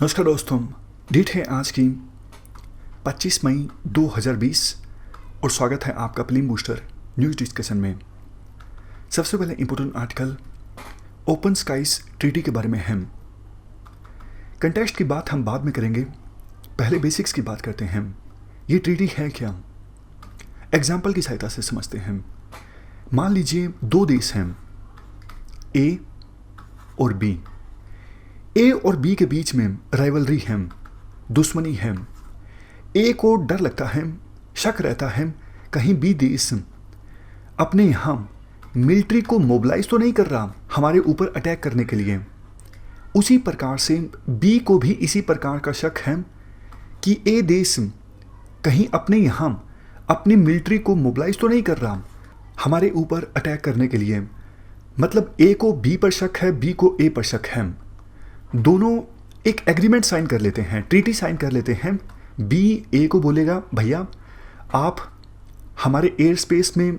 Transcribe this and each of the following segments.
नमस्कार दोस्तों, डेट है आज की 25 मई 2020 और स्वागत है आपका फिल्म बूस्टर न्यूज़ डिस्कशन में। सबसे पहले important article open skies treaty के बारे में है। कंटेक्स्ट की बात हम बाद में करेंगे, पहले बेसिक्स की बात करते हैं। ये ट्रीटी है क्या, एग्जाम्पल की सहायता से समझते हैं। मान लीजिए दो देश हैं, ए और बी। ए और बी के बीच में राइवलरी है, दुश्मनी है। ए को डर लगता है, शक रहता है कहीं बी देश अपने यहाँ मिलिट्री को मोबिलाइज तो नहीं कर रहा हमारे ऊपर अटैक करने के लिए। उसी प्रकार से बी को भी इसी प्रकार का शक है कि ए देश कहीं अपने यहाँ अपनी मिलिट्री को मोबिलाइज तो नहीं कर रहा हमारे ऊपर अटैक करने के लिए। मतलब ए को बी पर शक है, बी को ए पर शक है। दोनों एक एग्रीमेंट साइन कर लेते हैं, ट्रीटी साइन कर लेते हैं। बी ए को बोलेगा भैया आप हमारे एयर स्पेस में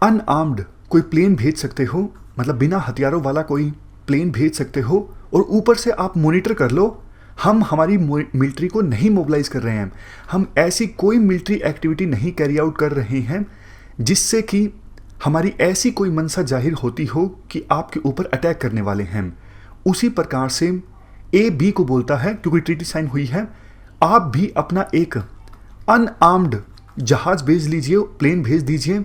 अनआर्म्ड कोई प्लेन भेज सकते हो, मतलब बिना हथियारों वाला कोई प्लेन भेज सकते हो और ऊपर से आप मॉनिटर कर लो। हम हमारी मिलिट्री को नहीं मोबिलाइज कर रहे हैं, हम ऐसी कोई मिलिट्री एक्टिविटी नहीं कैरी आउट कर रहे हैं जिससे कि हमारी ऐसी कोई मंशा जाहिर होती हो कि आपके ऊपर अटैक करने वाले हैं। उसी प्रकार से ए बी को बोलता है, क्योंकि ट्रीटी साइन हुई है, आप भी अपना एक अनआर्म्ड जहाज भेज लीजिए, प्लेन भेज दीजिए।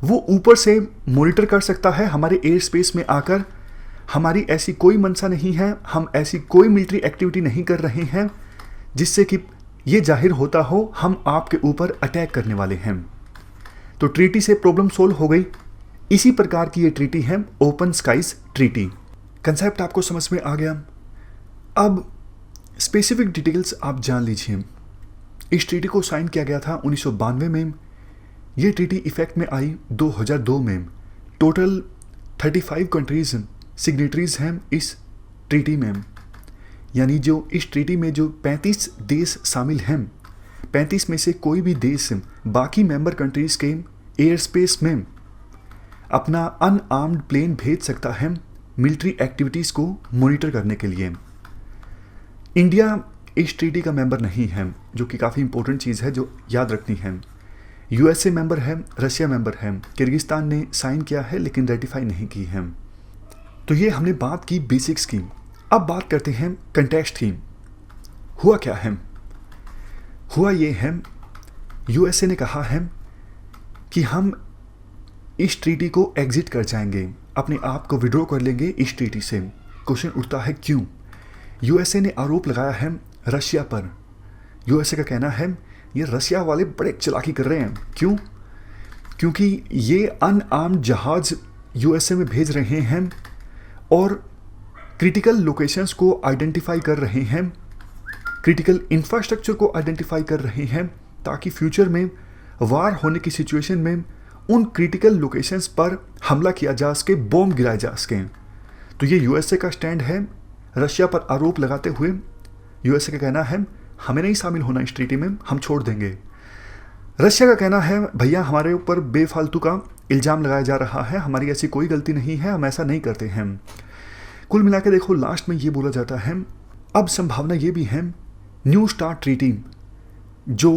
वो ऊपर से मॉनिटर कर सकता है हमारे एयर स्पेस में आकर। हमारी ऐसी कोई मंशा नहीं है, हम ऐसी कोई मिलिट्री एक्टिविटी नहीं कर रहे हैं जिससे कि ये जाहिर होता हो हम आपके ऊपर अटैक करने वाले हैं। तो ट्रीटी से प्रॉब्लम सोल्व हो गई। इसी प्रकार की ये ट्रीटी है ओपन स्काइज ट्रीटी। कंसेप्ट आपको समझ में आ गया। अब स्पेसिफिक डिटेल्स आप जान लीजिए। इस ट्रीटी को साइन किया गया था 1992 में। ये ट्रीटी इफेक्ट में आई 2002 में। टोटल 35 कंट्रीज सिग्नेटरीज हैं इस ट्रीटी में, यानी जो इस ट्रीटी में जो 35 देश शामिल हैं, 35 में से कोई भी देश बाकी मेंबर कंट्रीज के एयर स्पेस में अपना अनआर्म्ड प्लेन भेज सकता है मिलिट्री एक्टिविटीज़ को मॉनिटर करने के लिए। इंडिया इस ट्रीटी का मेंबर नहीं है, जो कि काफ़ी इंपॉर्टेंट चीज़ है जो याद रखनी है। यूएसए मेंबर है, रशिया मेंबर है, किर्गिस्तान ने साइन किया है लेकिन रेटिफाई नहीं की है। तो ये हमने बात की बेसिक्स की। अब बात करते हैं कंटेक्स्ट की। हुआ क्या है? हुआ ये है, यूएसए ने कहा है कि हम इस ट्रीटी को एग्जिट कर जाएंगे, अपने आप को विड्रॉ कर लेंगे इस ट्रीटी से। क्वेश्चन उठता है क्यों? यूएसए ने आरोप लगाया है रशिया पर। यूएसए का कहना है ये रशिया वाले बड़े चालाकी कर रहे हैं। क्यों? क्योंकि ये अनआर्म्ड जहाज यूएसए में भेज रहे हैं और क्रिटिकल लोकेशंस को आइडेंटिफाई कर रहे हैं, क्रिटिकल इंफ्रास्ट्रक्चर को आइडेंटिफाई कर रहे हैं, ताकि फ्यूचर में वार होने की सिचुएशन में उन क्रिटिकल लोकेशंस पर हमला किया जा सके, बॉम्ब गिराए जा सकें। तो ये यूएसए का स्टैंड है। रशिया पर आरोप लगाते हुए यूएसए का कहना है हमें नहीं शामिल होना इस ट्रीटी में, हम छोड़ देंगे। रशिया का कहना है भैया हमारे ऊपर बेफालतू का इल्ज़ाम लगाया जा रहा है, हमारी ऐसी कोई गलती नहीं है, हम ऐसा नहीं करते हैं। कुल मिला के देखो, लास्ट में ये बोला जाता है अब संभावना ये भी है न्यू स्टार्ट ट्रीटी जो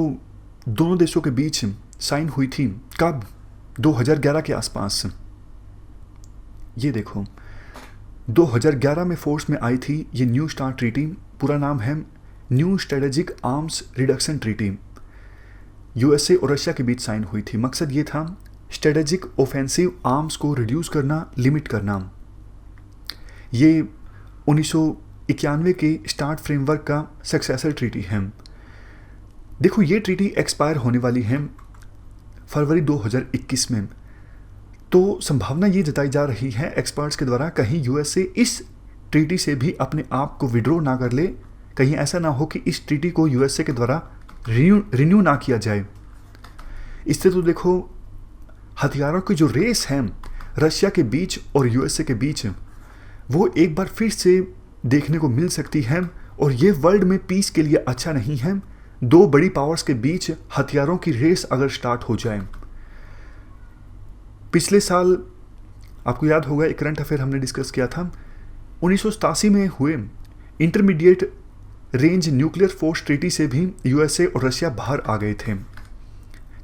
दोनों देशों के बीच साइन हुई थी, कब? 2011 के आसपास। ये देखो 2011 में फोर्स में आई थी ये न्यू स्टार्ट ट्रीटी। पूरा नाम है new strategic arms reduction treaty. USA और रशिया के बीच साइन हुई थी। मकसद ये था स्ट्रेटेजिक ऑफेंसिव आर्म्स को रिड्यूस करना, लिमिट करना। ये 1991 के स्टार्ट फ्रेमवर्क का सक्सेसर ट्रीटी है। देखो ये ट्रीटी एक्सपायर होने वाली है फरवरी 2021 में। तो संभावना ये जताई जा रही है एक्सपर्ट्स के द्वारा कहीं यूएसए इस ट्रीटी से भी अपने आप को विड्रॉ ना कर ले, कहीं ऐसा ना हो कि इस ट्रीटी को यूएसए के द्वारा रिन्यू ना किया जाए। इससे तो देखो हथियारों की जो रेस है रशिया के बीच और यूएसए के बीच, वो एक बार फिर से देखने को मिल सकती है और ये वर्ल्ड में पीस के लिए अच्छा नहीं है। दो बड़ी पावर्स के बीच हथियारों की रेस अगर स्टार्ट हो जाए। पिछले साल आपको याद होगा एक करंट अफेयर हमने डिस्कस किया था, 1987 में हुए intermediate range nuclear force treaty से भी यूएसए और रशिया बाहर आ गए थे।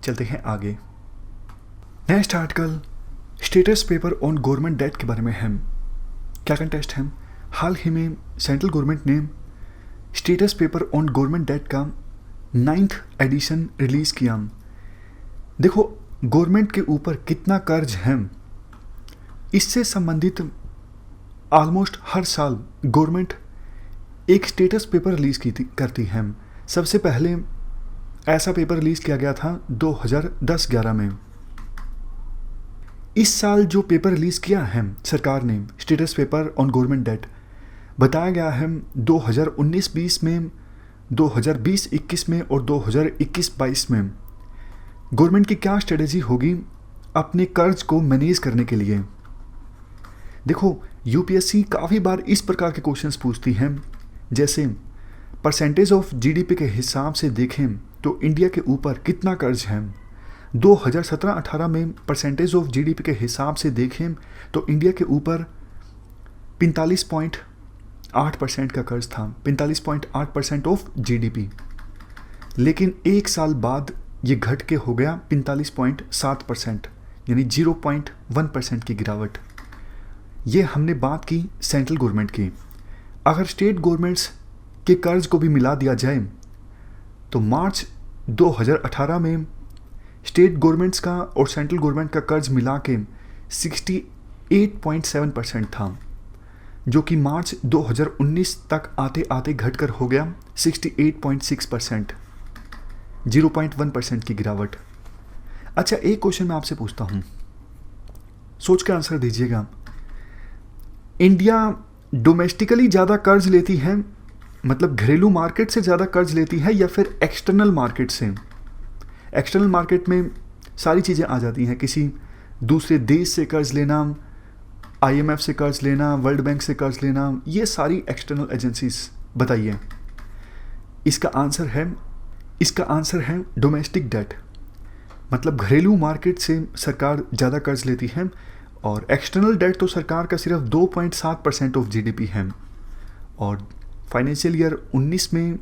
चलते हैं आगे। Next article status paper on government debt के बारे में है। क्या कंटेस्ट है? हाल ही में सेंट्रल गवर्नमेंट ने status paper on government debt का 9th एडिशन रिलीज़ किया। देखो गवर्नमेंट के ऊपर कितना कर्ज है, इससे संबंधित ऑलमोस्ट हर साल गवर्नमेंट एक स्टेटस पेपर रिलीज़ करती है। सबसे पहले ऐसा पेपर रिलीज़ किया गया था 2010-11 में। इस साल जो पेपर रिलीज़ किया है सरकार ने status paper on government debt, बताया गया है 2019-20 में, 2020-21 में और 2021-22 में गवर्नमेंट की क्या स्ट्रेटेजी होगी अपने कर्ज को मैनेज करने के लिए। देखो यूपीएससी काफ़ी बार इस प्रकार के क्वेश्चंस पूछती हैं, जैसे परसेंटेज ऑफ जीडीपी के हिसाब से देखें तो इंडिया के ऊपर कितना कर्ज है। 2017-18 में परसेंटेज ऑफ जीडीपी के हिसाब से देखें तो इंडिया के ऊपर 45.8% का कर्ज था, 45.8% ऑफ जीडीपी। लेकिन एक साल बाद ये घट के हो गया 45.7%, यानी 0.1% की गिरावट। ये हमने बात की सेंट्रल गवर्नमेंट की। अगर स्टेट गवर्नमेंट्स के कर्ज को भी मिला दिया जाए तो मार्च 2018 में स्टेट गवर्नमेंट्स का और सेंट्रल गवर्नमेंट का कर्ज मिला के 68.7% था, जो कि मार्च 2019 तक आते आते घटकर हो गया 68.6%, 0.1% की गिरावट। अच्छा एक क्वेश्चन मैं आपसे पूछता हूँ, सोच के आंसर दीजिएगा। इंडिया डोमेस्टिकली ज़्यादा कर्ज लेती है, मतलब घरेलू मार्केट से ज़्यादा कर्ज लेती है, या फिर एक्सटर्नल मार्केट से? एक्सटर्नल मार्केट में सारी चीज़ें आ जाती हैं, किसी दूसरे देश से कर्ज लेना, आईएमएफ से कर्ज लेना, वर्ल्ड बैंक से कर्ज लेना, ये सारी एक्सटर्नल एजेंसीज। बताइए इसका आंसर है डोमेस्टिक डेट, मतलब घरेलू मार्केट से सरकार ज़्यादा कर्ज लेती है। और एक्सटर्नल डेट तो सरकार का सिर्फ 2.7% ऑफ जीडीपी है। और फाइनेंशियल ईयर 19 में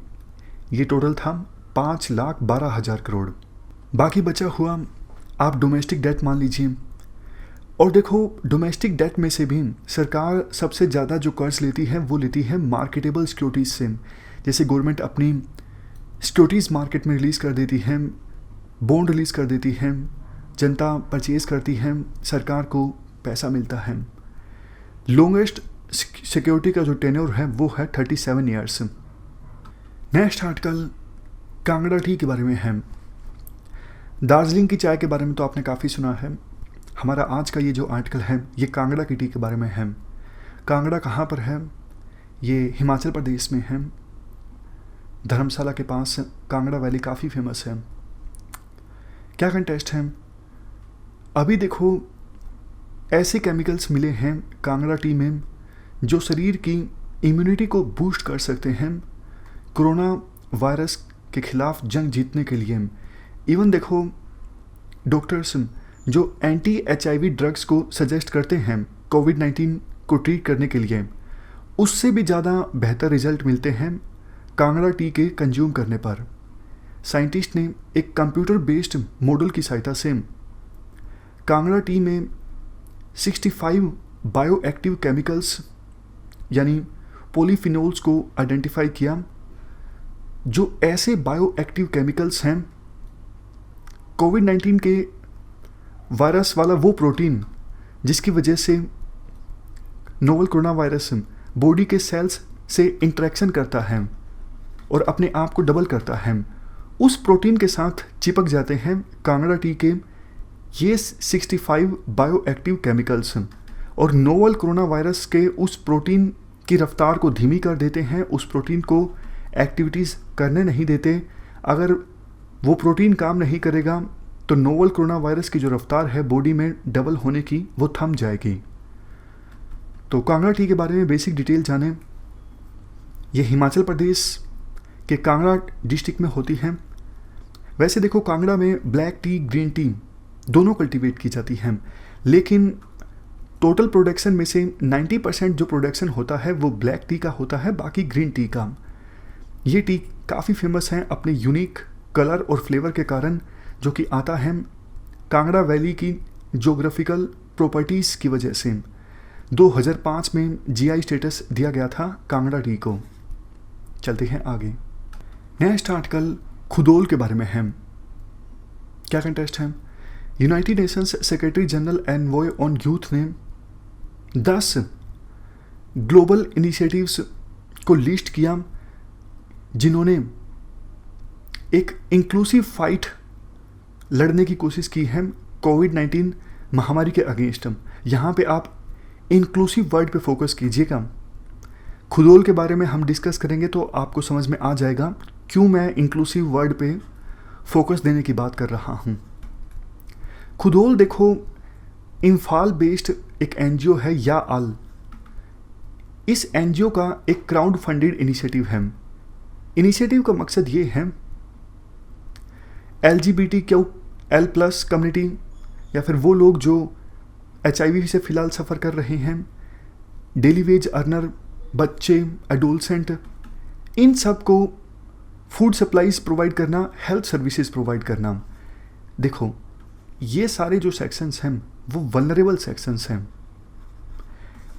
ये टोटल था 5,12,000 करोड़। बाकी बचा हुआ आप डोमेस्टिक डेट मान लीजिए। और देखो डोमेस्टिक डेट में से भी सरकार सबसे ज़्यादा जो कर्ज लेती है वो लेती है मार्केटेबल सिक्योरिटीज़ से। जैसे गवर्नमेंट अपनी सिक्योरिटीज़ मार्केट में रिलीज़ कर देती है, बॉन्ड रिलीज़ कर देती है, जनता परचेज करती है, सरकार को पैसा मिलता है। लॉन्गेस्ट सिक्योरिटी का जो टेन्योर है वो है 37 years. Next article Kangra T के बारे में है। दार्जिलिंग की चाय के बारे में तो आपने काफ़ी सुना है। हमारा आज का ये जो आर्टिकल है ये कांगड़ा की टी के बारे में है। कांगड़ा कहाँ पर है? ये हिमाचल प्रदेश में है, धर्मशाला के पास। कांगड़ा वैली काफ़ी फेमस है। क्या कंटेस्ट है? अभी देखो ऐसे केमिकल्स मिले हैं कांगड़ा टी में जो शरीर की इम्यूनिटी को बूस्ट कर सकते हैं कोरोना वायरस के खिलाफ जंग जीतने के लिए। इवन देखो डॉक्टर्स जो एंटी HIV ड्रग्स को सजेस्ट करते हैं कोविड-19 को ट्रीट करने के लिए, उससे भी ज़्यादा बेहतर रिजल्ट मिलते हैं कांगड़ा टी के कंज्यूम करने पर। साइंटिस्ट ने एक कंप्यूटर बेस्ड मॉडल की सहायता से कांगड़ा टी में 65 बायो एक्टिव केमिकल्स यानी पॉलीफिनोल्स को आइडेंटिफाई किया, जो ऐसे बायो एक्टिव केमिकल्स हैं कोविड-19 के वायरस वाला वो प्रोटीन जिसकी वजह से नोवल कोरोना वायरस बॉडी के सेल्स से इंटरेक्शन करता है और अपने आप को डबल करता है, उस प्रोटीन के साथ चिपक जाते हैं कांगड़ा टी के ये 65 बायो एक्टिव केमिकल्स और नोवल कोरोना वायरस के उस प्रोटीन की रफ्तार को धीमी कर देते हैं, उस प्रोटीन को एक्टिविटीज़ करने नहीं देते। अगर वो प्रोटीन काम नहीं करेगा तो नोवल कोरोना वायरस की जो रफ्तार है बॉडी में डबल होने की वो थम जाएगी। तो कांगड़ा टी के बारे में बेसिक डिटेल जानें। ये हिमाचल प्रदेश के कांगड़ा डिस्ट्रिक्ट में होती है। वैसे देखो कांगड़ा में ब्लैक टी ग्रीन टी दोनों कल्टीवेट की जाती हैं, लेकिन टोटल प्रोडक्शन में से 90% जो प्रोडक्शन होता है वो ब्लैक टी का होता है, बाकी ग्रीन टी का। ये टी काफ़ी फेमस है अपने यूनिक कलर और फ्लेवर के कारण, जो कि आता है कांगड़ा वैली की जोग्राफिकल प्रॉपर्टीज़ की वजह से। 2005 में जीआई स्टेटस दिया गया था कांगड़ा टी को। चलते हैं आगे। नेक्स्ट आर्टिकल खुदोल के बारे में है। क्या कंटेस्ट है? United Nations secretary general envoy on youth ने 10 ग्लोबल इनिशिएटिव्स को लिस्ट किया जिन्होंने एक इंक्लूसिव फाइट लड़ने की कोशिश की है कोविड-19 महामारी के अगेंस्ट। यहाँ पे आप इंक्लूसिव वर्ड पे फोकस कीजिएगा। खुदोल के बारे में हम डिस्कस करेंगे तो आपको समझ में आ जाएगा क्यों मैं इंक्लूसिव वर्ड पे फोकस देने की बात कर रहा हूँ। खुदोल देखो, इम्फाल बेस्ड एक एनजीओ है या आल। इस एनजीओ का एक क्राउड फंडेड इनिशिएटिव है। इनिशिएटिव का मकसद ये है LGBTQ+ कम्युनिटी या फिर वो लोग जो HIV से फ़िलहाल सफ़र कर रहे हैं, डेली वेज अर्नर, बच्चे, एडोलसेंट, इन सब को फूड सप्लाईज प्रोवाइड करना, हेल्थ सर्विसेज प्रोवाइड करना। देखो, ये सारे जो सेक्शंस हैं वो वल्नरेबल सेक्शंस हैं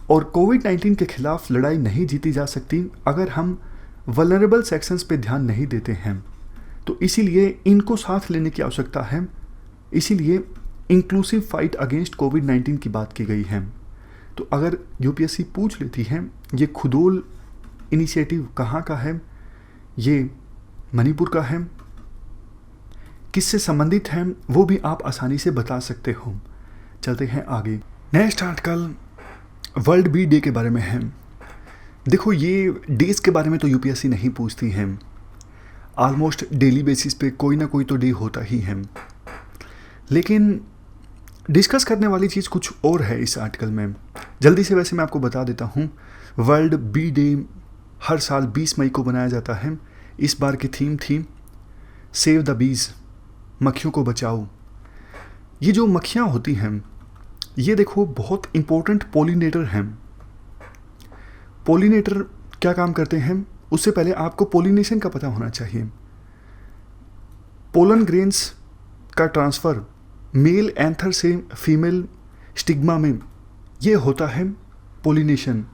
और कोविड-19 के खिलाफ लड़ाई नहीं जीती जा सकती अगर हम वल्नरेबल सेक्शंस पे ध्यान नहीं देते हैं। तो इसीलिए इनको साथ लेने की आवश्यकता है। इसीलिए इंक्लूसिव फाइट अगेंस्ट कोविड-19 की बात की गई है। तो अगर यूपीएससी पूछ लेती है ये खुदोल इनिशिएटिव कहाँ का है, ये मणिपुर का है, किससे संबंधित है, वो भी आप आसानी से बता सकते हो। चलते हैं आगे। Next article world bee day के बारे में है। देखो, ये डेज के बारे में तो यूपीएससी नहीं पूछती है। ऑलमोस्ट डेली बेसिस पे कोई ना कोई तो डे होता ही है, लेकिन डिस्कस करने वाली चीज़ कुछ और है इस आर्टिकल में। जल्दी से वैसे मैं आपको बता देता हूँ। वर्ल्ड बी डे हर साल 20 मई को बनाया जाता है। इस बार की थीम थी सेव द बीज, मक्खियों को बचाओ। ये जो मक्खियाँ होती हैं, ये देखो बहुत इम्पोर्टेंट पोलिनेटर हैं। पोलिनेटर क्या काम करते हैं, उससे पहले आपको पोलिनेशन का पता होना चाहिए। पोलन ग्रेन्स का ट्रांसफ़र मेल एंथर से फीमेल स्टिग्मा में, ये होता है पोलिनेशन।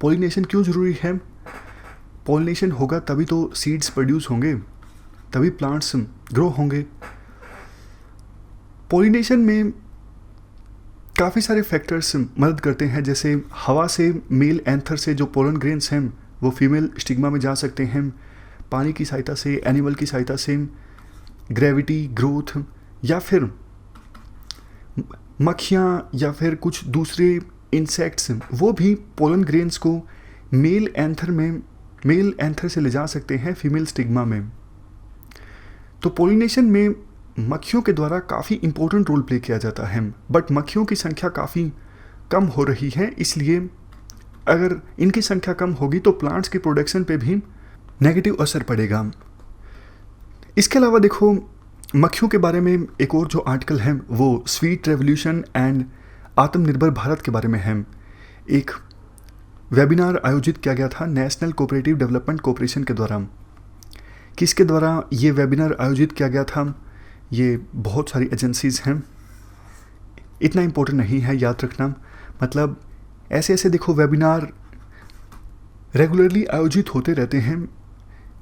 पोलिनेशन क्यों ज़रूरी है? पोलिनेशन होगा तभी तो सीड्स प्रोड्यूस होंगे, तभी प्लांट्स ग्रो होंगे। पोलिनेशन में काफ़ी सारे फैक्टर्स मदद करते हैं, जैसे हवा से मेल एंथर से जो पोलन ग्रेन्स हैं वो फीमेल स्टिग्मा में जा सकते हैं, पानी की सहायता से, एनिमल की सहायता से, ग्रेविटी, ग्रोथ, या फिर मक्खियाँ या फिर कुछ दूसरे इंसेक्ट्स, वो भी पोलन ग्रेन्स को मेल एंथर से ले जा सकते हैं फीमेल स्टिग्मा में। तो पोलिनेशन में मक्खियों के द्वारा काफ़ी इंपॉर्टेंट रोल प्ले किया जाता है, बट मक्खियों की संख्या काफ़ी कम हो रही है। इसलिए अगर इनकी संख्या कम होगी तो प्लांट्स की प्रोडक्शन पे भी नेगेटिव असर पड़ेगा। इसके अलावा देखो, मक्खियों के बारे में एक और जो आर्टिकल है वो स्वीट रेवोल्यूशन एंड आत्मनिर्भर भारत के बारे में है। एक वेबिनार आयोजित किया गया था नेशनल कोऑपरेटिव डेवलपमेंट कॉरपोरेशन के द्वारा। किसके द्वारा ये वेबिनार आयोजित किया गया था? ये बहुत सारी एजेंसीज़ हैं, इतना इम्पोर्टेंट नहीं है याद रखना। मतलब ऐसे ऐसे देखो वेबिनार रेगुलरली आयोजित होते रहते हैं,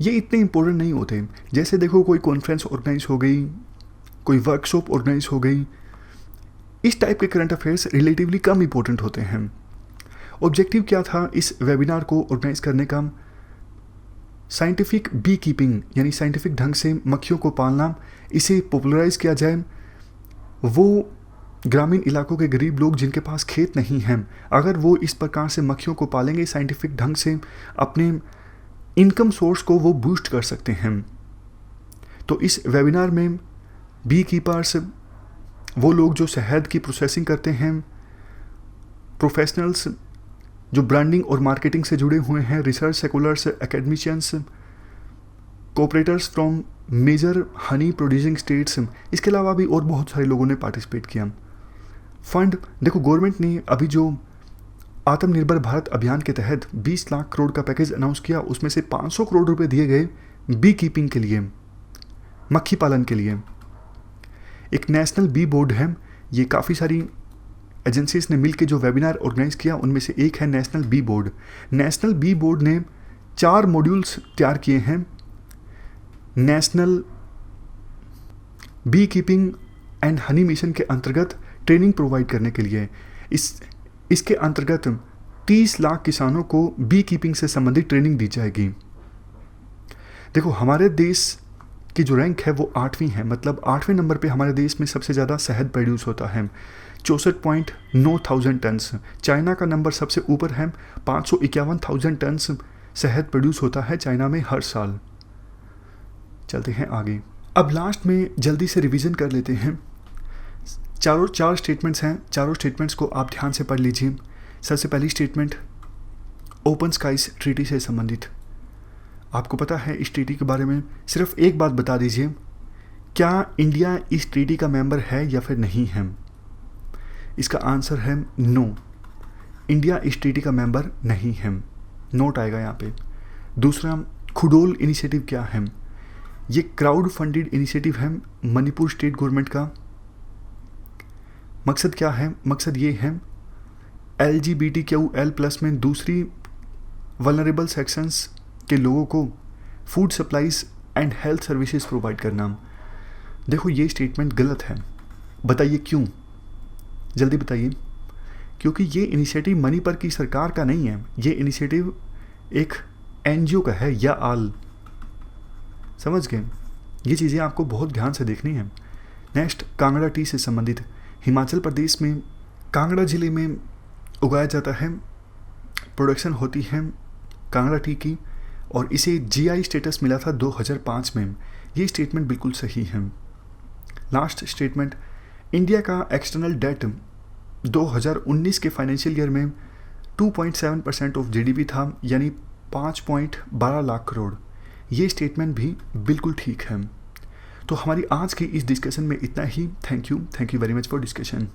ये इतने इम्पोर्टेंट नहीं होते। जैसे देखो कोई कॉन्फ्रेंस ऑर्गेनाइज हो गई, कोई वर्कशॉप ऑर्गेनाइज हो गई, इस टाइप के करंट अफेयर्स रिलेटिवली कम इम्पोर्टेंट होते हैं। ऑब्जेक्टिव क्या था इस वेबिनार को ऑर्गेनाइज करने का? साइंटिफिक बी कीपिंग, यानी साइंटिफिक ढंग से मक्खियों को पालना, इसे पॉपुलराइज किया जाए। वो ग्रामीण इलाकों के गरीब लोग जिनके पास खेत नहीं हैं, अगर वो इस प्रकार से मक्खियों को पालेंगे साइंटिफिक ढंग से, अपने इनकम सोर्स को वो बूस्ट कर सकते हैं। तो इस वेबिनार में बी कीपर्स, वो लोग जो शहद की प्रोसेसिंग करते हैं, प्रोफेशनल्स जो ब्रांडिंग और मार्केटिंग से जुड़े हुए हैं, research scholars, academicians, cooperators from major honey producing states, इसके अलावा भी और बहुत सारे लोगों ने पार्टिसिपेट किया। फंड देखो, गवर्नमेंट ने अभी जो आत्मनिर्भर भारत अभियान के तहत 20 लाख करोड़ का पैकेज अनाउंस किया, उसमें से 500 करोड़ रुपए दिए गए बी कीपिंग के लिए, मक्खी पालन के लिए। एक नेशनल बी बोर्ड है, ये काफ़ी सारी एजेंसीज ने मिलकर जो वेबिनार ऑर्गेनाइज किया उनमें से एक है national bee board. National bee board ने 4 मॉड्यूल्स तैयार किए हैं national beekeeping and honey mission के अंतर्गत ट्रेनिंग प्रोवाइड करने के लिए। इसके अंतर्गत 30 लाख किसानों को बी कीपिंग से संबंधित ट्रेनिंग दी जाएगी। देखो, हमारे देश की जो रैंक है वो 8वीं है, मतलब 8वें नंबर पे हमारे देश में सबसे ज़्यादा शहद प्रोड्यूस होता है, 64.9 टन्स। चाइना का नंबर सबसे ऊपर है, 551,000 टन्स शहद प्रोड्यूस होता है चाइना में हर साल। चलते हैं आगे। अब लास्ट में जल्दी से रिवीजन कर लेते हैं। चार स्टेटमेंट्स हैं, चारों स्टेटमेंट्स को आप ध्यान से पढ़ लीजिए। सबसे पहली स्टेटमेंट ओपन स्काइज ट्रीटी से संबंधित। आपको पता है इस ट्रीटी के बारे में, सिर्फ एक बात बता दीजिए, क्या इंडिया इस ट्रीटी का मेंबर है या फिर नहीं है? इसका आंसर है नो, इंडिया इस ट्रीटी का मेंबर नहीं है। नोट आएगा यहाँ पे। दूसरा, खुडोल इनिशिएटिव क्या है? ये क्राउड फंडेड इनिशिएटिव है मणिपुर स्टेट गवर्नमेंट का। मकसद क्या है? मकसद ये है LGBTQL+ में दूसरी वल्नरेबल सेक्शंस के लोगों को food supplies and health services provide करना। देखो, ये स्टेटमेंट गलत है, बताइए क्यों? जल्दी बताइए। क्योंकि ये इनिशिएटिव मणिपुर की सरकार का नहीं है, ये इनिशिएटिव एक NGO का है या आल। समझ गए? ये चीज़ें आपको बहुत ध्यान से देखनी है। नेक्स्ट, कांगड़ा टी से संबंधित। हिमाचल प्रदेश में कांगड़ा ज़िले में उगाया जाता है, प्रोडक्शन होती है कांगड़ा टी की, और इसे GI स्टेटस मिला था 2005 में। ये स्टेटमेंट बिल्कुल सही है। लास्ट स्टेटमेंट, इंडिया का एक्सटर्नल डेट 2019 के फाइनेंशियल ईयर में 2.7% ऑफ GDP था, यानी 5.12 लाख करोड़। ये स्टेटमेंट भी बिल्कुल ठीक है। तो हमारी आज की इस डिस्कशन में इतना ही। Thank you very much for discussion.